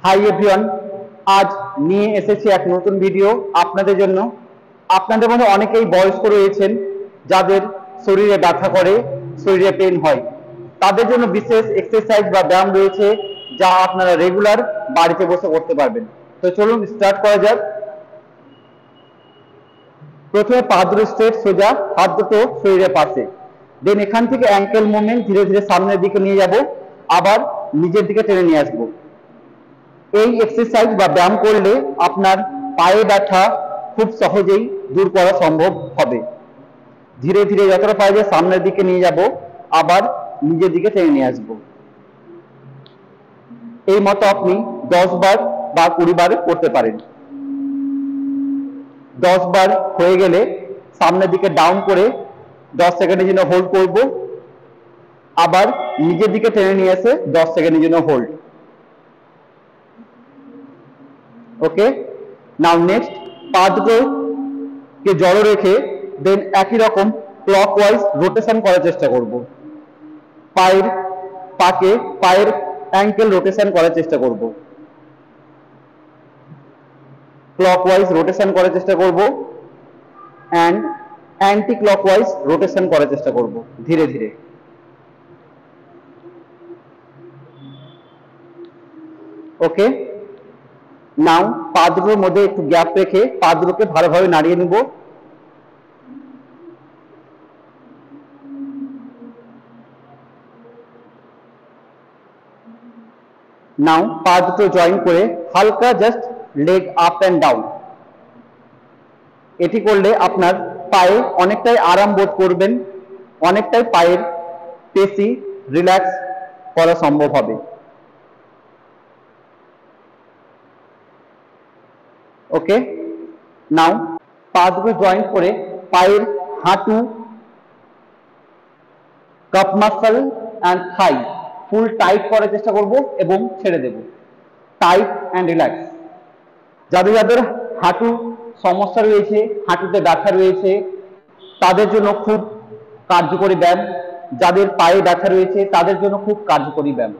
Hi everyone, আজ নিয়ে এসেছি এক নতুন ভিডিও আপনাদের জন্য। আপনাদের মধ্যে অনেকেই বয়স্ক রয়েছেন যাদের শরীরে ব্যথা করে, শরীরে পেন হয়। তাদের জন্য বিশেষ এক্সারসাইজ বা ব্যায়াম রয়েছে যা আপনারা রেগুলার বাড়িতে বসে করতে পারবেন। তো চলুন স্টার্ট করা যাক। প্রথমে পা দুটো স্ট্রেট সোজা, হাত দুটো শরীরের পাশে। দেন এখান থেকে অ্যাঙ্কেল মুভমেন্ট ধীরে ধীরে সামনের দিকে নিয়ে যাব, আবার নিজের দিকে টেনে নিয়ে আসবো। এই এক্সারসাইজ বা ব্যায়াম করলে আপনার পায়ে ব্যথা খুব সহজেই দূর করা সম্ভব হবে। ধীরে ধীরে যতটা পারা যায় সামনের দিকে নিয়ে যাব, আবার নিজের দিকে টেনে নিয়ে আসবো। এই মতো আপনি 10 বার বা 20 বার করতে পারেন। 10 বার হয়ে গেলে সামনের দিকে ডাউন করে 10 সেকেন্ডের জন্য হোল্ড করব, আবার নিজের দিকে টেনে নিয়ে এসে 10 সেকেন্ডের জন্য হোল্ড। ওকে, নাও নেক্সট পা দুটোকে জড়ো রেখে দেন একই রকম ক্লকওয়াইজ রোটেশন করার চেষ্টা করব। পায়ের অ্যাঙ্কেল রোটেশন করার চেষ্টা করব, ক্লকওয়াইজ রোটেশন করার চেষ্টা করব অ্যান্ড অ্যান্টি ক্লকওয়াইজ রোটেশন করার চেষ্টা করব ধীরে ধীরে। ওকে, নাও পা দুটোর মধ্যে একটু গ্যাপ রেখে পা দুটোকে ভালোভাবে নাড়িয়ে নিব। নাও পা দুটো জয়েন করে হালকা just leg up and down. এটি করলে আপনার পায়ে অনেকটাই আরাম বোধ করবেন, অনেকটাই পায়ের পেশি রিল্যাক্স করা সম্ভব হবে। ওকে, নাও পা দুটো জয়েন করে পায়ের হাঁটু, cup muscle and Thai full tight করার চেষ্টা করব এবং ছেড়ে দেব। Tight and relax. যাদের যাদের হাঁটু সমস্যা রয়েছে, হাঁটুতে ব্যথা রয়েছে, তাদের জন্য খুব কার্যকরী ব্যায়াম। যাদের পায়ে ব্যথা রয়েছে তাদের জন্য খুব কার্যকরী ব্যায়াম।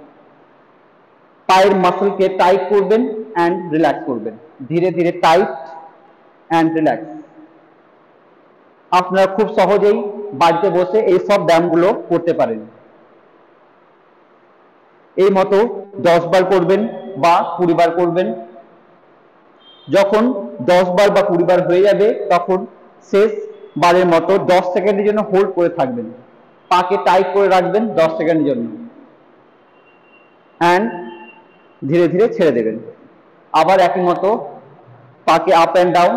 পায়ের মাসলকে টাইট করবেন অ্যান্ড রিল্যাক্স করবেন, ধীরে ধীরে টাইট অ্যান্ড রিল্যাক্স। আপনারা খুব সহজেই বাড়িতে বসে এই সব ব্যায়ামগুলো করতে পারেন। এই মতো 10 বার করবেন বা 20 বার করবেন। যখন 10 বার বা 20 বার হয়ে যাবে তখন শেষ বারের মতো 10 সেকেন্ডের জন্য হোল্ড করে থাকবেন, পাকে টাইট করে রাখবেন 10 সেকেন্ডের জন্য অ্যান্ড ধীরে ধীরে ছেড়ে দেবেন। আবার একই মতো পাকে আপ অ্যান্ড ডাউন,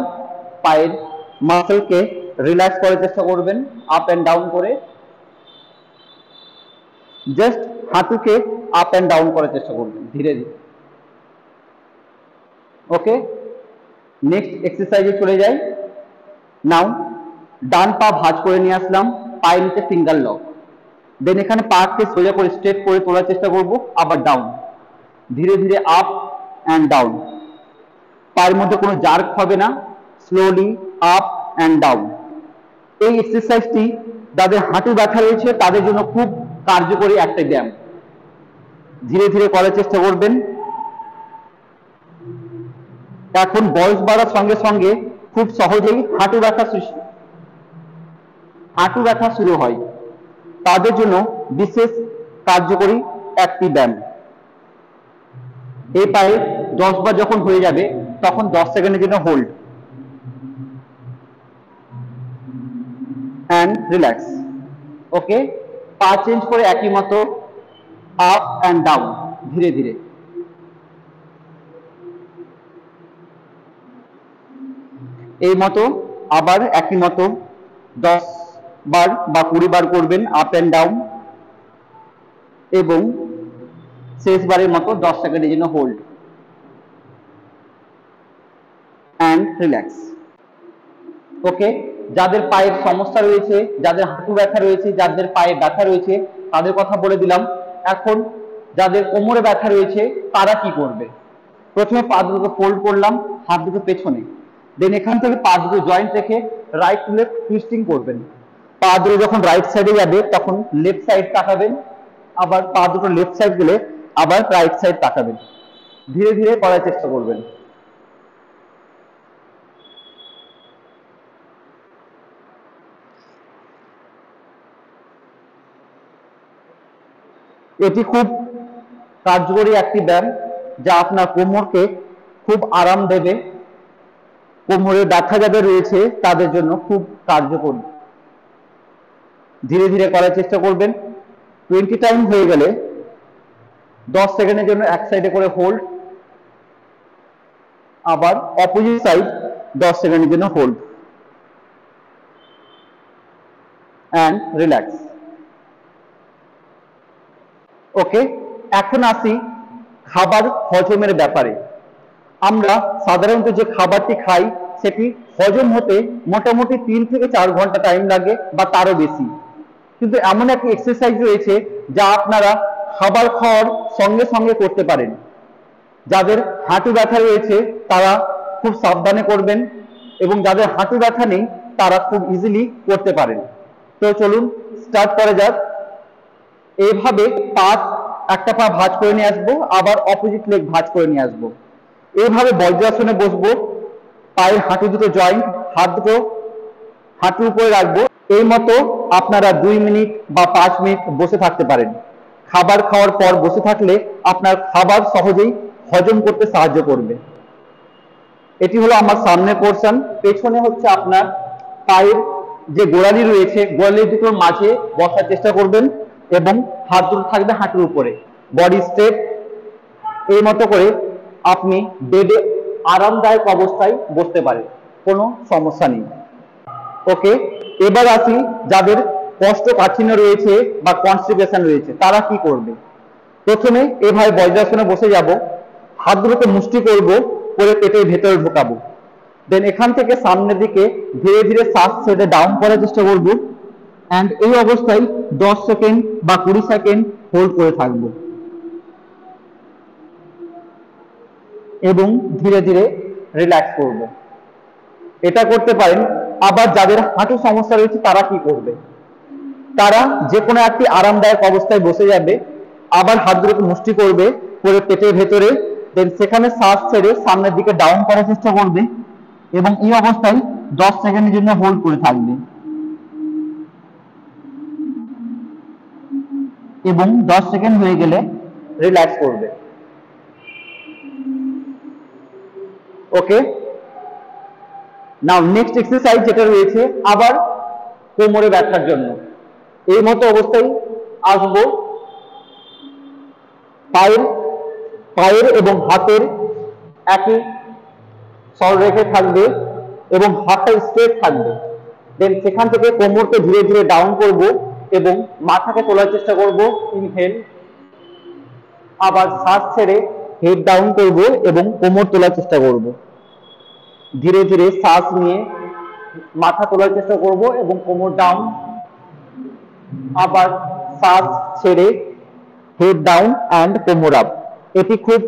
পায়ের মাসলকে রিল্যাক্স করার চেষ্টা করবেন আপ অ্যান্ড ডাউন করে, জাস্ট হাঁটুকে আপ অ্যান্ড ডাউন করার চেষ্টা করবেন ধীরে ধীরে। ওকে, নেক্সট এক্সারসাইজে চলে যাই। নাও ডান পা ভাঁজ করে নিয়ে আসলাম, পায়ের নিচে ফিঙ্গার লক। দেন এখানে পাকে সোজা করে স্ট্রেট করে তোলার চেষ্টা করব, আবার ডাউন, ধীরে ধীরে আপ অ্যান্ড ডাউন। পায়ের মধ্যে কোনো জার্ক হবে না, স্লোলি আপ অ্যান্ড ডাউন। এই এক্সারসাইজটি যাদের হাঁটু ব্যথা রয়েছে তাদের জন্য খুব কার্যকরী একটা ব্যায়াম। ধীরে ধীরে করার চেষ্টা করবেন। এখন বয়স বাড়ার সঙ্গে সঙ্গে খুব সহজেই হাঁটু ব্যথা শুরু হয়, তাদের জন্য বিশেষ কার্যকরী একটি ব্যায়াম। এই পায়ে 10 বার যখন হয়ে যাবে তখন 10 সেকেন্ডের জন্য হোল্ড অ্যান্ড রিল্যাক্স। ওকে, পা চেঞ্জ করে একই মতো আপ অ্যান্ড ডাউন ধীরে ধীরে। এই মতো আবার একই মতো 10 বার বা 20 বার করবেন আপ অ্যান্ড ডাউন এবং শেষবারের মতো 10 সেকেন্ডের জন্য হোল্ড অ্যান্ড রিল্যাক্স। ওকে, যাদের পায়ের সমস্যা রয়েছে, যাদের হাঁটু ব্যথা রয়েছে, যাদের পায়ে ব্যথা রয়েছে তাদের কথা বলে দিলাম। এখন যাদের কোমরে ব্যথা রয়েছে তারা কি করবে? প্রথমে পা দুটো ফোল্ড করলাম, হাত দুটো পেছনে। দেন এখান থেকে পা দুটো জয়েন্ট রেখে রাইট টু লেফট টুইস্টিং করবেন। পা দুটো যখন রাইট সাইডে যাবে তখন লেফট সাইড তাকাবেন, আবার পা দুটো লেফট সাইড গেলে আবার রাইট সাইড তাকাবেন। ধীরে ধীরে করার চেষ্টা করবেন। এটি খুব কার্যকরী একটি ব্যায়াম, যা আপনার কোমরকে খুব আরাম দেবে। কোমরে ব্যথা যাদের রয়েছে তাদের জন্য খুব কার্যকরী। ধীরে ধীরে করার চেষ্টা করবেন। 20 টাইম হয়ে গেলে 10 সেকেন্ডের জন্য এক সাইডে করে হোল্ড, আবার অপোজিট সাইড 10 সেকেন্ডের জন্য হোল্ড অ্যান্ড রিল্যাক্স। ওকে, এখন আসি খাবার হজমের ব্যাপারে। আমরা সাধারণত যে খাবারটি খাই সেটি হজম হতে মোটামুটি 3 থেকে 4 ঘন্টা টাইম লাগে বা তারও বেশি। কিন্তু এমন একটি এক্সারসাইজ রয়েছে যা আপনারা খাবার খাওয়ার সঙ্গে সঙ্গে করতে পারেন। যাদের হাঁটু ব্যথা রয়েছে তারা খুব সাবধানে করবেন, এবং যাদের হাঁটু ব্যথা নেই তারা খুব ইজিলি করতে পারেন। তো চলুন স্টার্ট করা যাক। এইভাবে একটা পা ভাঁজ করে নিয়ে আসবো, আবার অপোজিট লেগ ভাঁজ করে নিয়ে আসবো। এইভাবে বজ্রাসনে বসবো। পায়ের হাঁটু দুটো জয়েন্ট, হাত দুটো হাঁটুর উপরে রাখবো। এই মতো আপনারা 2 মিনিট বা 5 মিনিট বসে থাকতে পারেন। খাবার খাওয়ার পর বসে থাকলে আপনার খাবার সহজেই হজম করতে সাহায্য করবে। এটি হলো আমার সামনের পোর্শন। পেছনে হচ্ছে আপনার পায়ের যে গোড়ালি রয়েছে, গোড়ালি দুটোর মাঝে বসার চেষ্টা করবেন এবং হাত দুটো থাকবে হাঁটুর উপরে। Body straight. এই মতো করে আপনি বেডে আরামদায়ক অবস্থায় বসতে পারেন, কোনো সমস্যা নেই। ওকে, এবার আসি যাদের কোষ্ঠকাঠিন্য রয়েছে বা কনস্টিপেশন রয়েছে তারা কি করবে। প্রথমে এভাবে বজ্রাসনে বসে যাব, হাত দুটোকে মুষ্টি করব, করে পেটের ভেতরে ঢোকাবো। দেন এখান থেকে সামনের দিকে ধীরে ধীরে শ্বাস ছেড়ে ডাউন করার চেষ্টা করব, অ্যান্ড এই অবস্থায় 10 সেকেন্ড বা 20 সেকেন্ড হোল্ড করে থাকবো এবং ধীরে ধীরে রিল্যাক্স করব। এটা করতে পারেন। আবার যাদের হাঁটু সমস্যা রয়েছে তারা কি করবে, তারা যে কোনো একটি আরামদায়ক অবস্থায় বসে যাবে, আবার হাত দুটোকে মুষ্টি করবে, করে পেটের ভেতরে, দেন সেখানে শ্বাস ছেড়ে সামনের দিকে ডাউন করার চেষ্টা করবে এবং এই অবস্থায় 10 সেকেন্ডের জন্য হোল্ড করে থাকবে এবং 10 সেকেন্ড হয়ে গেলে রিল্যাক্স করবে। ওকে, নাও নেক্সট এক্সারসাইজ যেটা রয়েছে আবার কোমরে ব্যথার জন্য। এই মতো অবস্থায় আসবো। পায়ের পায়ের এবং হাতের একই সরলরেখে থাকবে এবং হাতটা স্ট্রেট থাকবে। দেন সেখান থেকে কোমরকে ধীরে ধীরে ডাউন করব এবং মাথাকে তোলার চেষ্টা করব। ইনহেল, আবার শ্বাস ছেড়ে হেড ডাউন করব এবং কোমর তোলার চেষ্টা করব। ধীরে ধীরে শ্বাস নিয়ে মাথা তোলার চেষ্টা করব এবং কোমর ডাউন, আবার শ্বাস ছেড়ে হেড ডাউন অ্যান্ড কোমর আপ। এটি খুব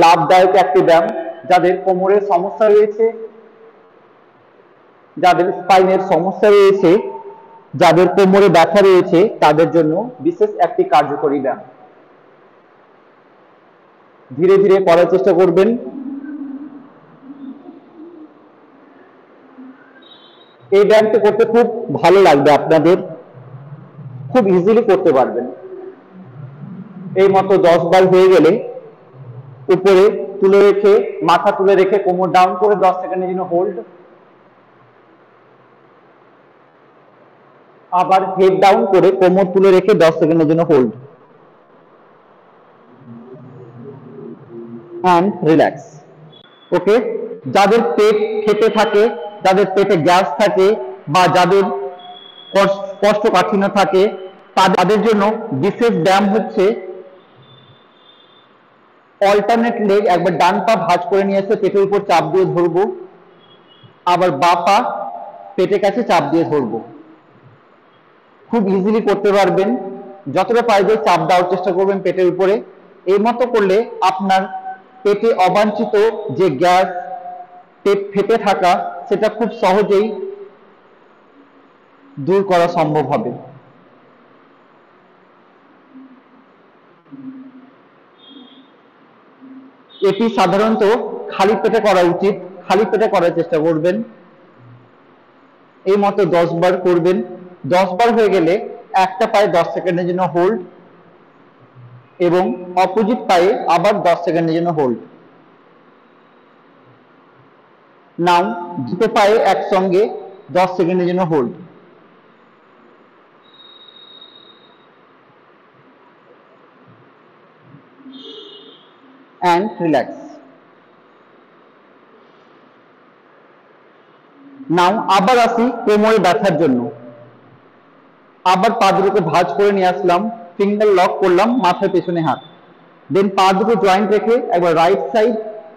লাভদায়ক একটি ব্যায়াম। যাদের কোমরের সমস্যা রয়েছে, যাদের স্পাইনের সমস্যা রয়েছে, যাদের কোমরে ব্যথা রয়েছে তাদের জন্য বিশেষ একটি কার্যকরী ব্যায়াম। ধীরে ধীরে করার চেষ্টা করবেন। এই ব্যায়ামটি করতে খুব ভালো লাগবে আপনাদের, খুব ইজিলি করতে পারবেন। এই মতো 10 বার হয়ে গেলে উপরে তুলে রেখে, মাথা তুলে রেখে কোমর ডাউন করে 10 সেকেন্ডের জন্য হোল্ড, আবার হেড ডাউন করে কোমর তুলে রেখে 10 সেকেন্ডের জন্য হোল্ড অ্যান্ড রিল্যাক্স। ওকে, যাদের পেট ফেটে থাকে, যাদের পেটে গ্যাস থাকে, বা যাদের কোষ্ঠকাঠিন্য থাকে তাদের জন্য বিশেষ ব্যায়াম হচ্ছে অল্টারনেট লেগ। একবার ডান পা ভাঁজ করে নিয়ে এসে পেটের উপর চাপ দিয়ে ধরবো, আবার বা পা পেটের কাছে চাপ দিয়ে ধরবো। খুব ইজিলি করতে পারবেন। যতটা পারবে চাপ দেওয়ার চেষ্টা করবেন পেটের উপরে। এই মতো করলে আপনার পেটে অবাঞ্ছিত যে গ্যাস, পেট ফেটে থাকা, সেটা খুব সহজেই দূর করা সম্ভব হবে। এটি সাধারণত খালি পেটে করা উচিত, খালি পেটে করার চেষ্টা করবেন। এই মতো 10 বার করবেন। 10 বার হয়ে গেলে একটা পায়ে 10 সেকেন্ডের জন্য হোল্ড এবং অপোজিট পায়ে আবার 10 সেকেন্ডের জন্য হোল্ড। নাও দুটো পায়ে একসঙ্গে 10 সেকেন্ডের জন্য হোল্ড and relax. নাও আবার আসি কোমরে ব্যথার জন্য। আবার পা দুটোকে ভাঁজ করে নিয়ে আসলাম, ফিঙ্গার লক করলাম, মাথার পেছনে হাত, দেন পা দুটো জয়েন্ট রেখে একবার রাইট সাইড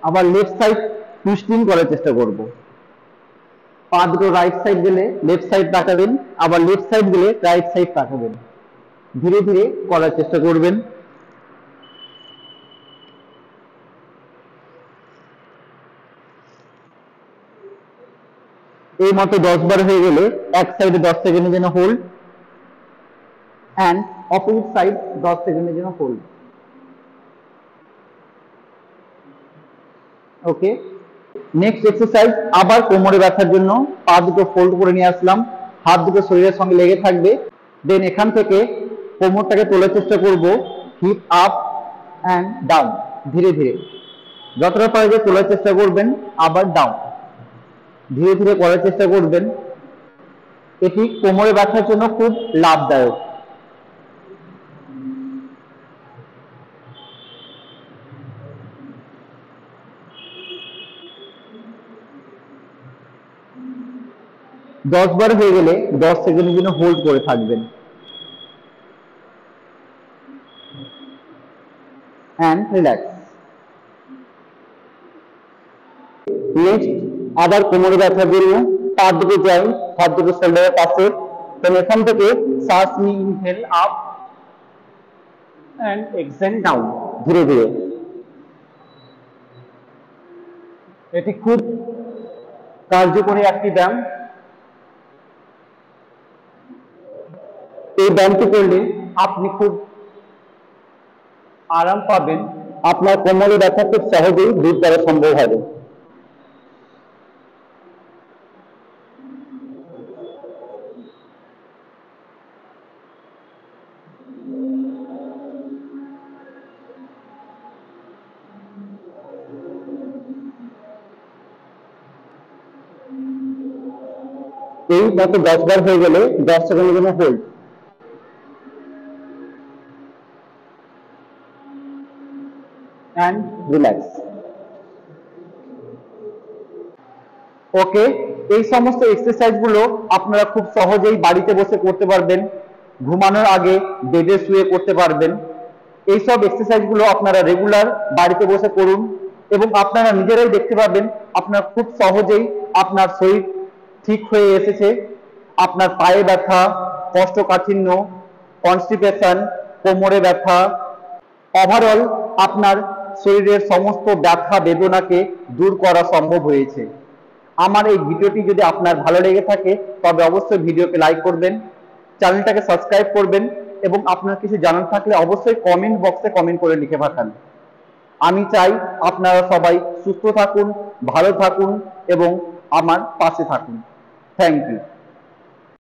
আবার লেফট সাইড টুইস্টিং করার চেষ্টা করব। পা দুটো রাইট সাইড গেলে লেফট সাইড তাকাবেন, আবার লেফট সাইড গেলে রাইট সাইড তাকাবেন। ধীরে ধীরে করার চেষ্টা করবেন। এই মতো 10 বার হয়ে গেলে এক সাইডে 10 সেকেন্ডের জন্য হোল্ড এন্ড অপোজিট সাইড 10 সেকেন্ডের জন্য হোল্ড। ওকে, নেক্সট এক্সারসাইজ আবার কোমরে ব্যথার জন্য পা দুটো ফোল্ড করে নিয়ে আসলাম, হাত দুটো শরীরের সঙ্গে লেগে থাকবে। দেন এখান থেকে কোমরটাকে তোলার চেষ্টা করব, হিপ আপ এন্ড ডাউন, ধীরে ধীরে যতটা পারবে তোলার চেষ্টা করবেন, আবার ডাউন, ধীরে ধীরে করার চেষ্টা করবেন। এটি কোমরে ব্যথার জন্য খুব লাভদায়ক। দশ বার হয়ে গেলে 10 সেকেন্ডের জন্য হোল্ড করে থাকবেন এন্ড রিল্যাক্স। নেক্সট আবার কোমরে ব্যথার জন্য পা দুটো জয়েন্ট, হাত দুটো শোল্ডারের পাশে, এখান থেকে শ্বাস নিয়ে inhale up and exhale down, ধীরে ধীরে। এটি খুব কার্যকরী একটি ব্যায়াম। এই ব্যায়ামটি করলে আপনি খুব আরাম পাবেন, আপনার কোমরে ব্যথা খুব সহজেই দূর করা সম্ভব হবে। এই মতো 10 বার হয়ে গেলে 10 সেকেন্ডের জন্য হোল্ড এন্ড রিল্যাক্স। ওকে, এই সমস্ত এক্সারসাইজ গুলো আপনারা খুব সহজেই বাড়িতে বসে করতে পারবেন, ঘুমানোর আগে বেডে শুয়ে করতে পারবেন। এইসব এক্সারসাইজ গুলো আপনারা রেগুলার বাড়িতে বসে করুন এবং আপনারা নিজেরাই দেখতে পাবেন আপনার খুব সহজেই আপনার শরীর ঠিক হয়ে এসেছে। আপনার পায়ে ব্যথা, কোষ্ঠকাঠিন্য, কনস্টিপেশন, কোমরে ব্যথা, ওভারঅল আপনার শরীরের সমস্ত ব্যথা বেদনাকে দূর করা সম্ভব হয়েছে। আমার এই ভিডিওটি যদি আপনার ভালো লেগে থাকে তবে অবশ্যই ভিডিওকে লাইক করবেন, চ্যানেলটাকে সাবস্ক্রাইব করবেন এবং আপনার কিছু জানার থাকলে অবশ্যই কমেন্ট বক্সে কমেন্ট করে লিখে পাঠান। আমি চাই আপনারা সবাই সুস্থ থাকুন, ভালো থাকুন এবং আমার পাশে থাকুন। Thank you.